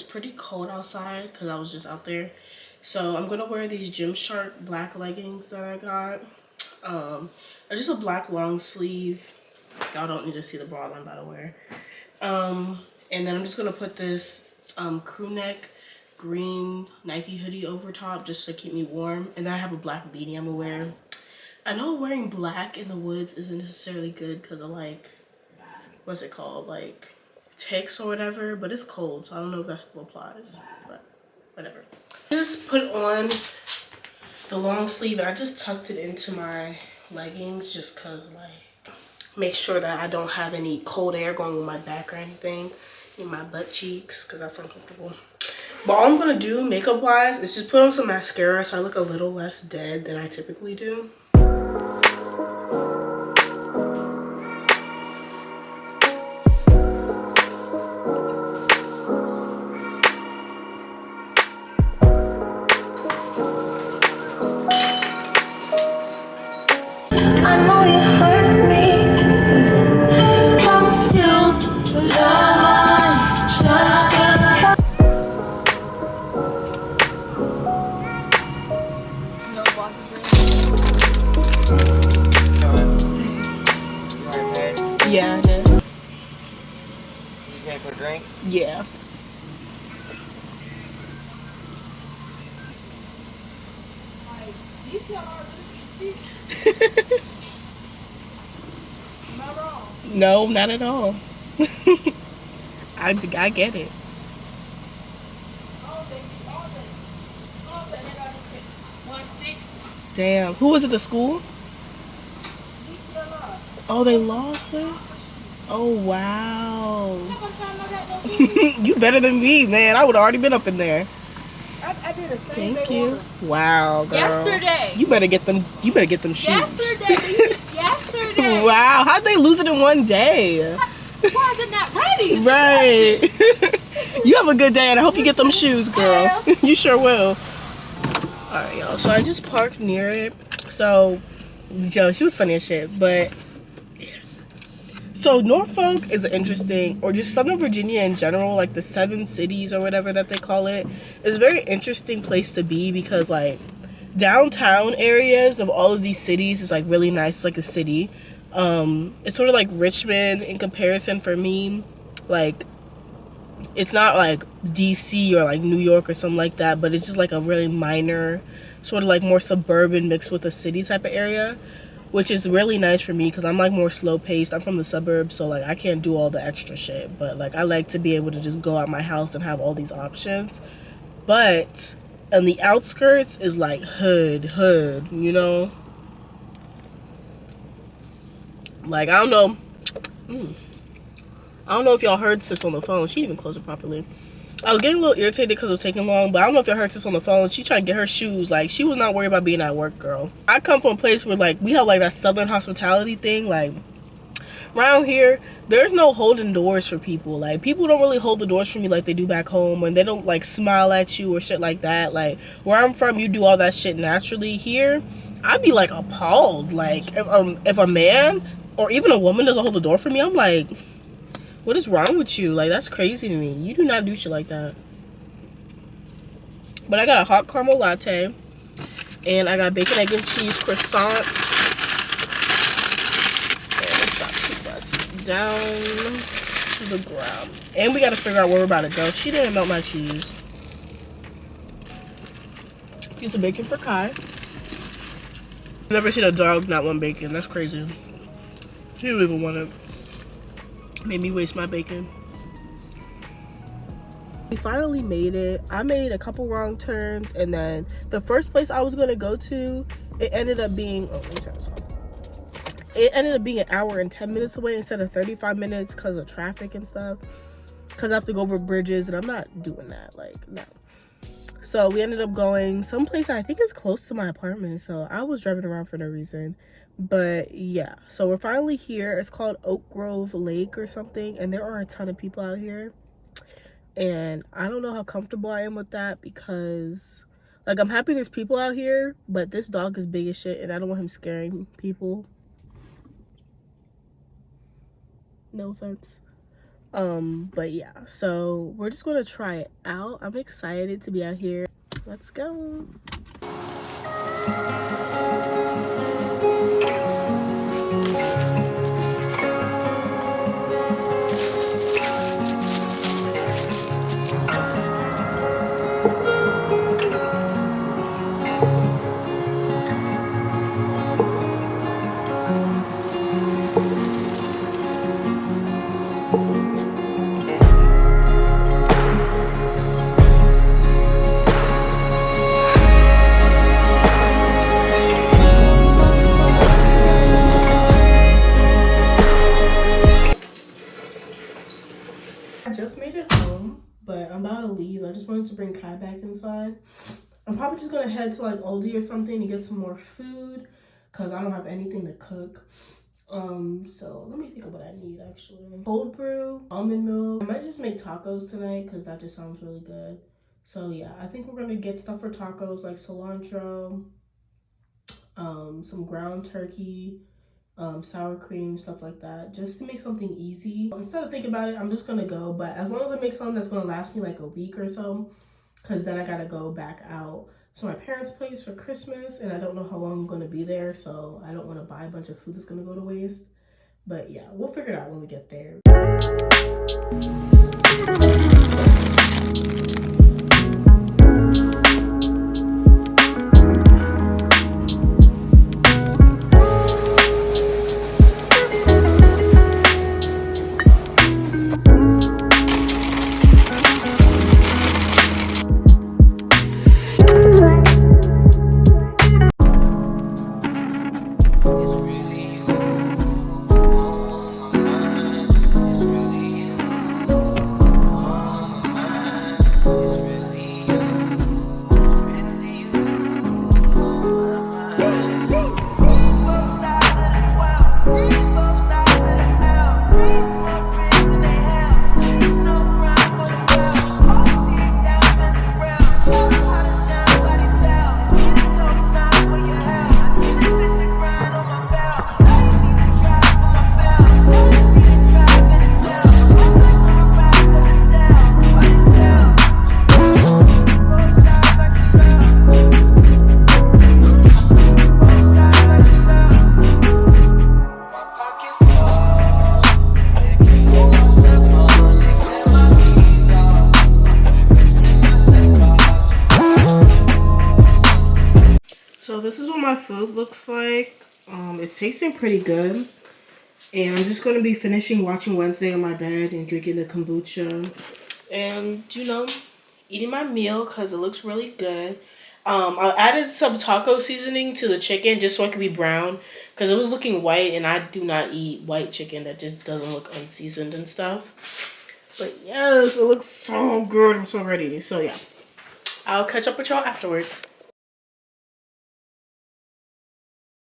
it's pretty cold outside because I was just out there. So I'm gonna wear these Gymshark black leggings that I got. They're just a black long sleeve. Y'all don't need to see the bra line, by the way. And then I'm just gonna put this crew neck green Nike hoodie over top just to keep me warm. And then I have a black beanie I'm gonna wear. I know wearing black in the woods isn't necessarily good because of like, what's it called, like ticks or whatever, but it's cold, so I don't know if that still applies, but whatever. Just put on the long sleeve and I just tucked it into my leggings just cause like, make sure that I don't have any cold air going on my back or anything in my butt cheeks because that's uncomfortable. But all I'm gonna do makeup wise is just put on some mascara so I look a little less dead than I typically do. Yeah, I did. You just came for drinks? Yeah. Am I wrong? No, not at all. I get it. Damn. Who was at the school? Oh, they lost it? Oh, wow. You better than me, man. I would have already been up in there. I did a same Thank you. Wow, girl. Yesterday. You better get them shoes. Yesterday. Wow, how'd they lose it in one day? Why is it not ready? Right. You have a good day and I hope you get them shoes, girl. You sure will. Alright, y'all. So I just parked near it. So, Joe, she was funny as shit, but so Norfolk is interesting, or just Southern Virginia in general, like the 7 cities or whatever that they call it, is a very interesting place to be because like downtown areas of all of these cities is like really nice. It's like a city. It's sort of like Richmond in comparison for me. Like it's not like DC or like New York or something like that, but it's just like a really minor, sort of like more suburban mixed with a city type of area, which is really nice for me because I'm like more slow paced. I'm from the suburbs, so like I can't do all the extra shit, but like I like to be able to just go out my house and have all these options. But on the outskirts is like hood, you know? Like I don't know. I don't know if y'all heard sis on the phone. She didn't even close it properly. I was getting a little irritated because it was taking long, but I don't know if y'all heard sis on the phone. She tried to get her shoes. Like, she was not worried about being at work, girl. I come from a place where, like, we have, like, that Southern hospitality thing. Like, around here, there's no holding doors for people. Like, people don't really hold the doors for me like they do back home. And they don't, like, smile at you or shit like that. Like, where I'm from, you do all that shit naturally. Here, I'd be, like, appalled. Like, if a man or even a woman doesn't hold the door for me, I'm like, what is wrong with you? Like, that's crazy to me. You do not do shit like that. But I got a hot caramel latte. And I got bacon, egg, and cheese croissant. And let's drop 2 bucks down to the ground. And we got to figure out where we're about to go. She didn't melt my cheese. Piece of bacon for Kai. Never seen a dog not want bacon. That's crazy. He don't even want it. Made me waste my bacon. We finally made it. I made a couple wrong turns, and then the first place I was gonna go to, it ended up being, oh, let me turn this off. It ended up being 1 hour and 10 minutes away instead of 35 minutes because of traffic and stuff. Because I have to go over bridges, and I'm not doing that. Like, no. So we ended up going someplace I think is close to my apartment. So I was driving around for no reason. But yeah, so we're finally here. It's called Oak Grove Lake or something, and there are a ton of people out here. And I don't know how comfortable I am with that because, like, I'm happy there's people out here, but this dog is big as shit, and I don't want him scaring people. No offense. But yeah, so we're just gonna try it out. I'm excited to be out here. Let's go. I just made it home, but I'm about to leave. I just wanted to bring Kai back inside. I'm probably just gonna head to like Aldi or something to get some more food because I don't have anything to cook. So let me think of what I need actually. Cold brew, almond milk. I might just make tacos tonight because that just sounds really good. So yeah, I think we're gonna get stuff for tacos like cilantro, some ground turkey, sour cream, stuff like that, just to make something easy. Instead of thinking about it, I'm just gonna go, but as long as I make something that's gonna last me like a week or so, because then I gotta go back out to my parents' place for Christmas, and I don't know how long I'm gonna be there, so I don't want to buy a bunch of food that's gonna go to waste. But yeah, we'll figure it out when we get there. So this is what my food looks like. It's tasting pretty good. And I'm just going to be finishing watching Wednesday on my bed and drinking the kombucha. And, you know, eating my meal because it looks really good. I added some taco seasoning to the chicken just so it could be brown. Because it was looking white and I do not eat white chicken that just doesn't look unseasoned and stuff. But yes, it looks so good. I'm so ready. So yeah, I'll catch up with y'all afterwards.